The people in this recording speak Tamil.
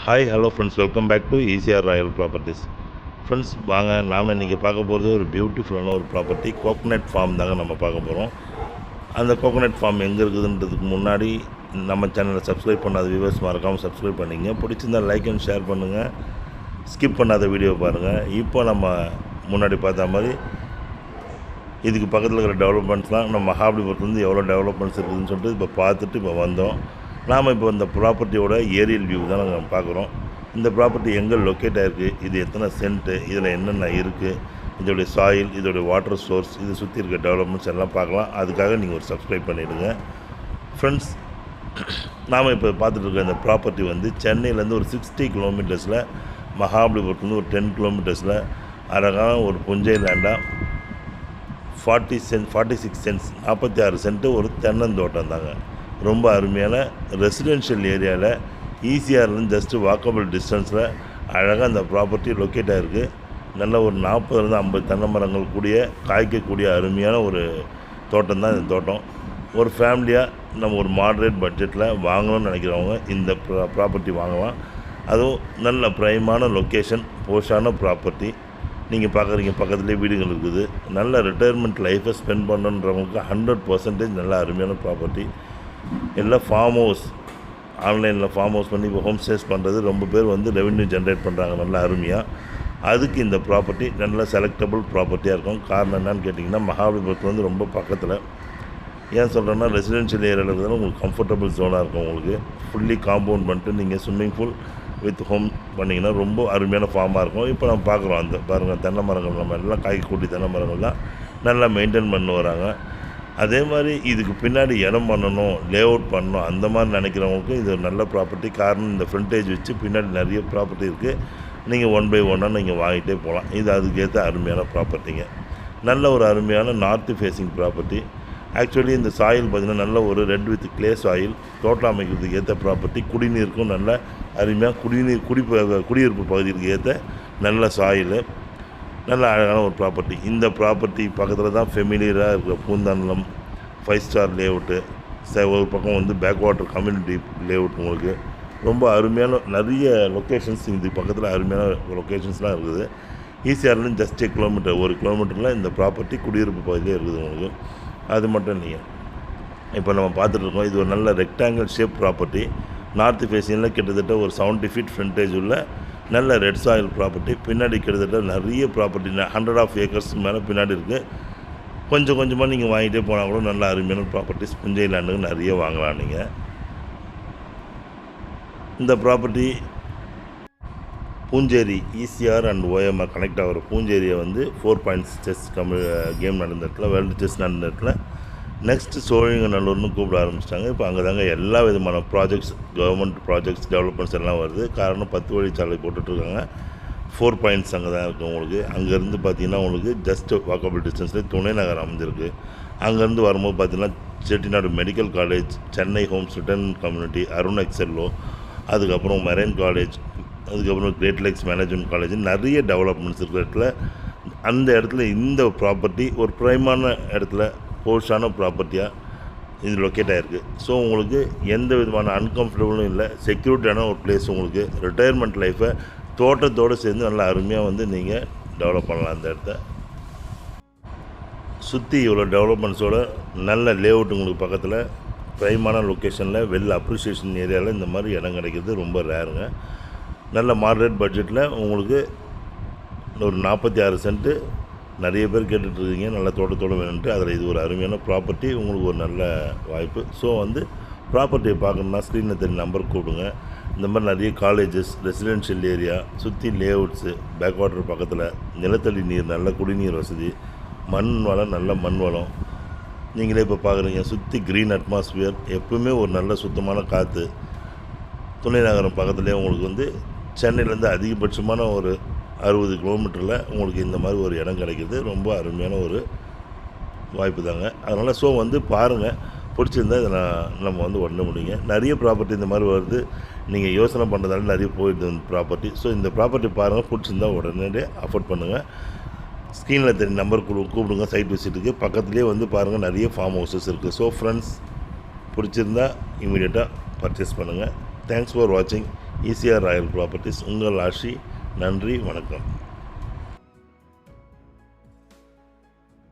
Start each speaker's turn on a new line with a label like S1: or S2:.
S1: Hi hello friends, welcome back to ECR royal properties. Friends வாங்க, நாம் இன்றைக்கி பார்க்க போகிறது ஒரு பியூட்டிஃபுல்லான ஒரு ப்ராப்பர்ட்டி, கோகனட் ஃபார்ம் தாங்க நம்ம பார்க்க போகிறோம். அந்த கோகனட் ஃபார்ம் எங்கே இருக்குதுன்றதுக்கு முன்னாடி நம்ம சேனலை சப்ஸ்கிரைப் பண்ணாத வியூவர்ஸ் மறக்காமல் சப்ஸ்கிரைப் பண்ணிங்க. பிடிச்சிருந்தால் லைக் அண்ட் ஷேர் பண்ணுங்கள், ஸ்கிப் பண்ணாத வீடியோ பாருங்கள். இப்போ நம்ம முன்னாடி பார்த்த மாதிரி இதுக்கு பக்கத்தில் இருக்கிற டெவலப்மெண்ட்ஸ்லாம் நம்ம மகாபலிபுரத்துலேருந்து எவ்வளோ டெவலப்மெண்ட்ஸ் இருக்குதுன்னு சொல்லிட்டு இப்போ பார்த்துட்டு இப்போ வந்தோம். நாம் இப்போ இந்த ப்ராப்பர்ட்டியோட ஏரியல் வியூ தான் நாங்கள் பார்க்குறோம். இந்த ப்ராப்பர்ட்டி எங்கே லொக்கேட் ஆகிருக்கு, இது எத்தனை சென்ட்டு, இதில் என்னென்ன இருக்குது, இதோடைய சாயில், இதோடைய வாட்டர் சோர்ஸ், இது சுற்றி இருக்க டெவலப்மெண்ட்ஸ் எல்லாம் பார்க்கலாம். அதுக்காக நீங்கள் ஒரு சப்ஸ்கிரைப் பண்ணிவிடுங்க ஃப்ரெண்ட்ஸ். நாம் இப்போ பார்த்துட்டு இருக்க இந்த ப்ராப்பர்ட்டி வந்து சென்னையிலேருந்து ஒரு 60 கிலோமீட்டர்ஸில், மகாபலிபுரத்துலேருந்து ஒரு 10 கிலோமீட்டர்ஸில் அழகான ஒரு புஞ்சை லேண்டாக 46 சென்ட்ஸ் 46 சென்ட்டு ஒரு தென்னந்தோட்டம் தாங்க. ரொம்ப அருமையான ரெசிடென்ஷியல் ஏரியாவில் ஈசிஆர்லேருந்து ஜஸ்ட்டு வாக்கபிள் டிஸ்டன்ஸில் அழகாக அந்த ப்ராப்பர்ட்டி லொக்கேட் ஆகிருக்கு. நல்ல ஒரு 40 50 தென்னை மரங்கள் கூடிய காய்க்கக்கூடிய அருமையான ஒரு தோட்டம் தான் இந்த தோட்டம். ஒரு ஃபேமிலியாக நம்ம ஒரு மாடரேட் பட்ஜெட்டில் வாங்கணும்னு நினைக்கிறவங்க இந்த ப்ராப்பர்ட்டி வாங்கலாம். அதுவும் நல்ல ப்ரைமான லொக்கேஷன், போஷான ப்ராப்பர்ட்டி. நீங்கள் பார்க்குறீங்க, பக்கத்துலேயே வீடுகள் இருக்குது. நல்ல ரிட்டையர்மெண்ட் லைஃப்பை ஸ்பெண்ட் பண்ணுன்றவங்களுக்கு 100% நல்ல அருமையான ப்ராப்பர்ட்டி. எல்லாம் ஃபார்ம் ஹவுஸ், ஆன்லைனில் ஃபார்ம் ஹவுஸ் பண்ணி இப்போ ஹோம் ஸ்டேஸ் பண்ணுறது ரொம்ப பேர் வந்து ரெவென்யூ ஜென்ரேட் பண்ணுறாங்க நல்லா அருமையாக. அதுக்கு இந்த ப்ராப்பர்ட்டி நல்ல செலக்டபுள் ப்ராப்பர்ட்டியாக இருக்கும். காரணம் என்னன்னு கேட்டிங்கன்னா, மகாபலிபுரத்தில் வந்து ரொம்ப பக்கத்தில். ஏன் சொல்கிறேன்னா, ரெசிடென்ஷியல் ஏரியாவில் இருக்கிறதால உங்களுக்கு கம்ஃபர்டபுள் ஜோனாக இருக்கும். உங்களுக்கு ஃபுல்லி காம்பவுண்ட் பண்ணிட்டு நீங்கள் ஸ்விம்மிங் பூல் வித் ஹோம் பண்ணிங்கன்னா ரொம்ப அருமையான ஃபார்மாக இருக்கும். இப்போ நம்ம பார்க்குறோம், அந்த பாருங்கள் தென்னை மரங்கள், நம்ம எல்லாம் காய்கூடி தென்னை மரங்கள் தான் நல்லா மெயின்டைன் பண்ணி வராங்க. அதே மாதிரி இதுக்கு பின்னாடி இடம் பண்ணணும், லே அவுட் பண்ணணும், அந்த மாதிரி நினைக்கிறவங்களுக்கு இது ஒரு நல்ல ப்ராப்பர்ட்டி. காரணம், இந்த ஃப்ரண்டேஜ் வச்சு பின்னாடி நிறைய ப்ராப்பர்ட்டி இருக்குது. நீங்கள் 1 by 1 நீங்கள் வாங்கிட்டே போகலாம். இது அதுக்கேற்ற அருமையான ப்ராப்பர்ட்டிங்க. நல்ல ஒரு அருமையான நார்த் ஃபேஸிங் ப்ராப்பர்ட்டி. ஆக்சுவலி இந்த சாயில் பார்த்திங்கன்னா நல்ல ஒரு ரெட் வித் கிளே சாயில், தோட்டம் அமைக்கிறதுக்கு ஏற்ற ப்ராப்பர்ட்டி. குடிநீருக்கும் நல்ல அருமையாக குடியிருப்பு பகுதிக்கு ஏற்ற நல்ல சாயில், நல்ல அழகான ஒரு ப்ராப்பர்ட்டி. இந்த ப்ராப்பர்ட்டி பக்கத்தில் தான் ஃபெமிலியராக இருக்கிற பூந்தாண்டலம் 5 ஸ்டார் லேஅவுட்டு, ஒரு பக்கம் வந்து பேக் வாட்டர் கம்யூனிட்டி லேஅவுட். உங்களுக்கு ரொம்ப அருமையான நிறைய லொக்கேஷன்ஸ் இது பக்கத்தில் அருமையான லொக்கேஷன்ஸ்லாம் இருக்குது. ஈசிஆர்லேருந்து ஜஸ்ட் 1 கிலோமீட்டரில் இந்த ப்ராப்பர்ட்டி குடியிருப்பு பகுதியிலே இருக்குது உங்களுக்கு. அது மட்டும் இல்லைங்க, இப்போ நம்ம பார்த்துட்ருக்கோம், இது ஒரு நல்ல ரெக்டாங்கிள் ஷேப் ப்ராப்பர்ட்டி. நார்த் ஃபேஸிங்கில் கிட்டத்தட்ட ஒரு 70 ஃபீட் ஃப்ரண்டேஜ் உள்ள நல்ல ரெட் சாயில் ப்ராப்பர்ட்டி. பின்னாடி கிட்டத்தட்ட நிறைய ப்ராப்பர்ட்டி 100 ஏக்கர்ஸ் மேலே பின்னாடி இருக்குது. கொஞ்சம் கொஞ்சமாக நீங்கள் வாங்கிட்டே போனால் கூட நல்ல அருமையான ப்ராப்பர்ட்டிஸ் புஞ்சை லேண்டுக்கு நிறைய வாங்கலாம். நீங்கள் இந்த property Poonjeri ECR and OMR connect ஆகிற பூஞ்சேரியை வந்து 4 பாயிண்ட்ஸ் செஸ் கேம் நடந்த இடத்துல, வேர்ல்டு செஸ் நடந்த இடத்துல நெக்ஸ்ட்டு சோழிங்கநல்லூர்னு கூப்பிட ஆரம்பிச்சிட்டாங்க. இப்போ அங்கே தாங்க எல்லா விதமான ப்ராஜெக்ட்ஸ், கவர்மெண்ட் ப்ராஜெக்ட்ஸ், டெவலப்மெண்ட்ஸ் எல்லாம் வருது. காரணம் 10 வழிச்சாலை போட்டுட்ருக்காங்க. 4 பாயிண்ட்ஸ் அங்கே தான் இருக்குது உங்களுக்கு. அங்கேருந்து பார்த்திங்கன்னா உங்களுக்கு ஜஸ்ட் வாக்கபிள் டிஸ்டன்ஸ்லேயே துணை நகர் அமைஞ்சிருக்கு. அங்கேருந்து வரும்போது பார்த்திங்கன்னா Chettinad medical college, Chennai homes return community, Arun Excello, அதுக்கப்புறம் மெரைன் காலேஜ், அதுக்கப்புறம் கிரேட் லேக்ஸ் மேனேஜ்மெண்ட் காலேஜ், நிறைய டெவலப்மெண்ட்ஸ் இருக்கிற இடத்துல அந்த இடத்துல இந்த ப்ராப்பர்ட்டி ஒரு ப்ரைமான இடத்துல போர்ஷான ப்ராப்பர்ட்டியாக இது லொக்கேட் ஆகிருக்கு. ஸோ உங்களுக்கு எந்த விதமான அன்கம்ஃபர்டபுளும் இல்லை, செக்யூரிட்டியான ஒரு பிளேஸ். உங்களுக்கு ரிட்டையர்மெண்ட் லைஃப்பை தோட்டத்தோடு சேர்ந்து நல்லா அருமையாக வந்து நீங்கள் டெவலப் பண்ணலாம். அந்த இடத்த சுற்றி இவ்வளோ டெவலப்மெண்ட்ஸோட நல்ல லேஅவுட் உங்களுக்கு பக்கத்தில் ப்ரைமான லொக்கேஷனில் வெல் அப்ரிஷியேஷன் ஏரியாவில் இந்த மாதிரி இடம் கிடைக்கிறது ரொம்ப ரேருங்க. நல்ல மாடரேட் பட்ஜெட்டில் உங்களுக்கு ஒரு 46 சென்ட்டு நிறைய பேர் கேட்டுட்ருக்கீங்க, நல்ல தோட்டத்தோடு வேணுன்ட்டு. அதில் இது ஒரு அருமையான ப்ராப்பர்ட்டி, உங்களுக்கு ஒரு நல்ல வாய்ப்பு. ஸோ வந்து ப்ராப்பர்ட்டியை பார்க்கணுன்னா ஸ்க்ரீனில் தெரிய நம்பர் கூப்பிடுங்க. இந்த மாதிரி நிறைய காலேஜஸ், ரெசிடென்ஷியல் ஏரியா, சுற்றி லேஅவுட்ஸு, பேக் வாட்டர் பக்கத்தில், நிலத்தடி நீர், நல்ல குடிநீர் வசதி, மண் வளம், நல்ல மண் வளம். நீங்களே இப்போ பார்க்குறீங்க, சுற்றி க்ரீன் அட்மாஸ்பியர், எப்பவுமே ஒரு நல்ல சுத்தமான காற்று. துணை நகரம் பக்கத்துலேயே உங்களுக்கு வந்து சென்னையிலேருந்து அதிகபட்சமான ஒரு 60 கிலோமீட்டரில் உங்களுக்கு இந்த மாதிரி ஒரு இடம் கிடைக்கிது. ரொம்ப அருமையான ஒரு வாய்ப்பு தாங்க. அதனால் ஸோ வந்து பாருங்கள், பிடிச்சிருந்தா இதை நம்ம வந்து உடனே முடியுங்க. நிறைய ப்ராப்பர்ட்டி இந்த மாதிரி வருது, நீங்கள் யோசனை பண்ணுறதால நிறைய போயிடுது இந்த ப்ராப்பர்ட்டி. ஸோ இந்த ப்ராப்பர்ட்டி பாருங்கள், பிடிச்சிருந்தா உடனே அஃபோர்ட் பண்ணுங்கள். ஸ்க்ரீனில் தெரிய நம்பர் கூப்பிடுங்க. சைட் விசிட்டுக்கு பக்கத்துலேயே வந்து பாருங்கள், நிறைய ஃபார்ம் ஹவுசஸ் இருக்குது. ஸோ ஃப்ரெண்ட்ஸ், பிடிச்சிருந்தா இமீடியட்டாக பர்ச்சேஸ் பண்ணுங்கள். தேங்க்ஸ் ஃபார் வாட்சிங் ஈசிஆர் ராயல் ப்ராப்பர்ட்டிஸ். உங்கள் ஆஷி. நன்றி, வணக்கம்.